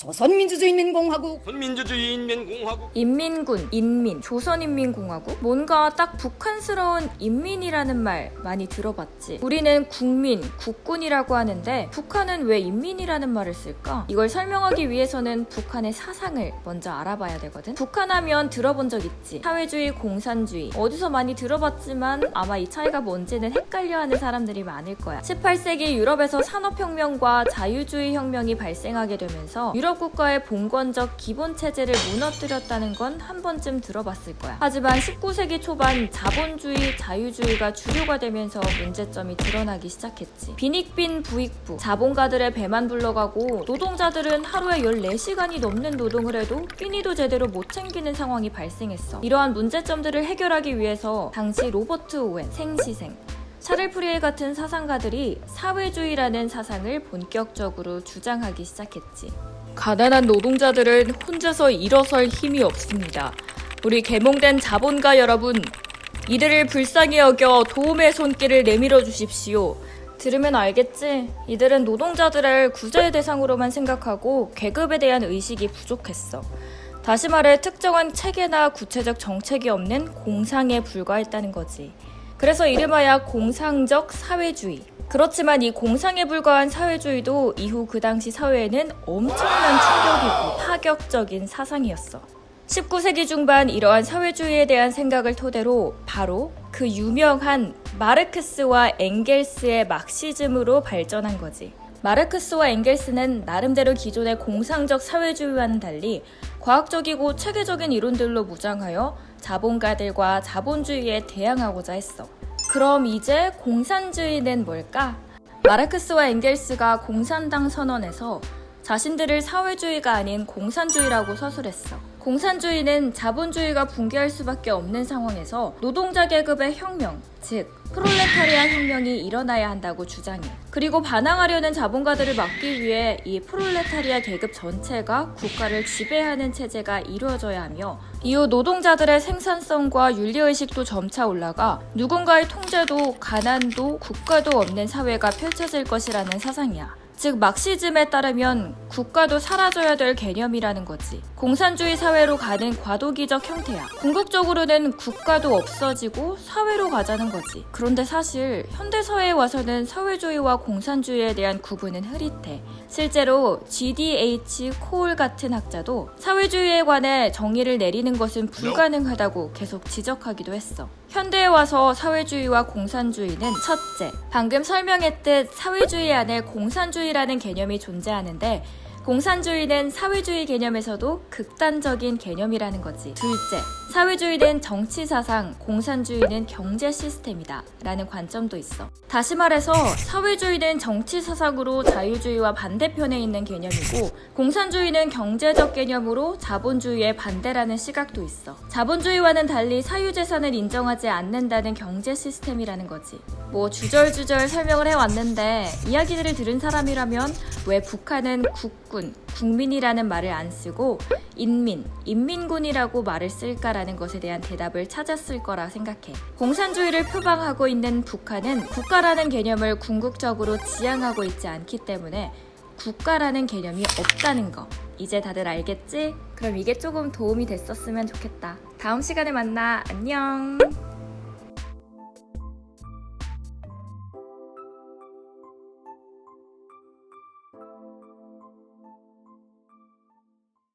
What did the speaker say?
조선민주주의인민공화국, 조선민주주의인민공화국, 인민군, 인민, 조선인민공화국? 뭔가 딱 북한스러운 인민이라는 말 많이 들어봤지. 우리는 국민, 국군이라고 하는데 북한은 왜 인민이라는 말을 쓸까? 이걸 설명하기 위해서는 북한의 사상을 먼저 알아봐야 되거든. 북한 하면 들어본 적 있지. 사회주의, 공산주의. 어디서 많이 들어봤지만 아마 이 차이가 뭔지는 헷갈려하는 사람들이 많을 거야. 18세기 유럽에서 산업혁명과 자유주의 혁명이 발생하게 되면서 유럽 국가의 봉건적 기본체제를 무너뜨렸다는 건 한 번쯤 들어봤을 거야. 하지만 19세기 초반 자본주의, 자유주의가 주류가 되면서 문제점이 드러나기 시작했지. 빈익빈 부익부, 자본가들의 배만 불러가고 노동자들은 하루에 14시간이 넘는 노동을 해도 끼니도 제대로 못 챙기는 상황이 발생했어. 이러한 문제점들을 해결하기 위해서 당시 로버트 오웬, 생시생, 샤를 프리에 같은 사상가들이 사회주의라는 사상을 본격적으로 주장하기 시작했지. 가난한 노동자들은 혼자서 일어설 힘이 없습니다. 우리 계몽된 자본가 여러분, 이들을 불쌍히 여겨 도움의 손길을 내밀어 주십시오. 들으면 알겠지? 이들은 노동자들을 구제의 대상으로만 생각하고 계급에 대한 의식이 부족했어. 다시 말해 특정한 체계나 구체적 정책이 없는 공상에 불과했다는 거지. 그래서 이름하여 공상적 사회주의. 그렇지만 이 공상에 불과한 사회주의도 이후 그 당시 사회에는 엄청난 충격이고 파격적인 사상이었어. 19세기 중반 이러한 사회주의에 대한 생각을 토대로 바로 그 유명한 마르크스와 엥겔스의 막시즘으로 발전한 거지. 마르크스와 엥겔스는 나름대로 기존의 공상적 사회주의와는 달리 과학적이고 체계적인 이론들로 무장하여 자본가들과 자본주의에 대항하고자 했어. 그럼 이제 공산주의는 뭘까? 마르크스와 엥겔스가 공산당 선언에서 자신들을 사회주의가 아닌 공산주의라고 서술했어. 공산주의는 자본주의가 붕괴할 수밖에 없는 상황에서 노동자 계급의 혁명, 즉 프롤레타리아 혁명이 일어나야 한다고 주장해. 그리고 반항하려는 자본가들을 막기 위해 이 프롤레타리아 계급 전체가 국가를 지배하는 체제가 이루어져야 하며 이후 노동자들의 생산성과 윤리의식도 점차 올라가 누군가의 통제도 가난도 국가도 없는 사회가 펼쳐질 것이라는 사상이야. 즉 막시즘에 따르면 국가도 사라져야 될 개념이라는 거지. 공산주의 사회로 가는 과도기적 형태야. 궁극적으로는 국가도 없어지고 사회로 가자는 거지. 그런데 사실 현대사회에 와서는 사회주의와 공산주의에 대한 구분은 흐릿해. 실제로 GDH 코올 같은 학자도 사회주의에 관해 정의를 내리는 것은 불가능하다고 계속 지적하기도 했어. 현대에 와서 사회주의와 공산주의는 첫째, 방금 설명했듯 사회주의 안에 공산주의라는 개념이 존재하는데 공산주의는 사회주의 개념에서도 극단적인 개념이라는 거지. 둘째, 사회주의는 정치사상, 공산주의는 경제 시스템이다 라는 관점도 있어. 다시 말해서 사회주의는 정치사상으로 자유주의와 반대편에 있는 개념이고 공산주의는 경제적 개념으로 자본주의의 반대라는 시각도 있어. 자본주의와는 달리 사유재산을 인정하지 않는다는 경제 시스템이라는 거지. 뭐 주절주절 설명을 해왔는데 이야기들을 들은 사람이라면 왜 북한은 국군, 국민이라는 말을 안 쓰고 인민, 인민군이라고 말을 쓸까라는 것에 대한 대답을 찾았을 거라 생각해. 공산주의를 표방하고 있는 북한은 국가라는 개념을 궁극적으로 지향하고 있지 않기 때문에 국가라는 개념이 없다는 거. 이제 다들 알겠지? 그럼 이게 조금 도움이 됐었으면 좋겠다. 다음 시간에 만나. 안녕.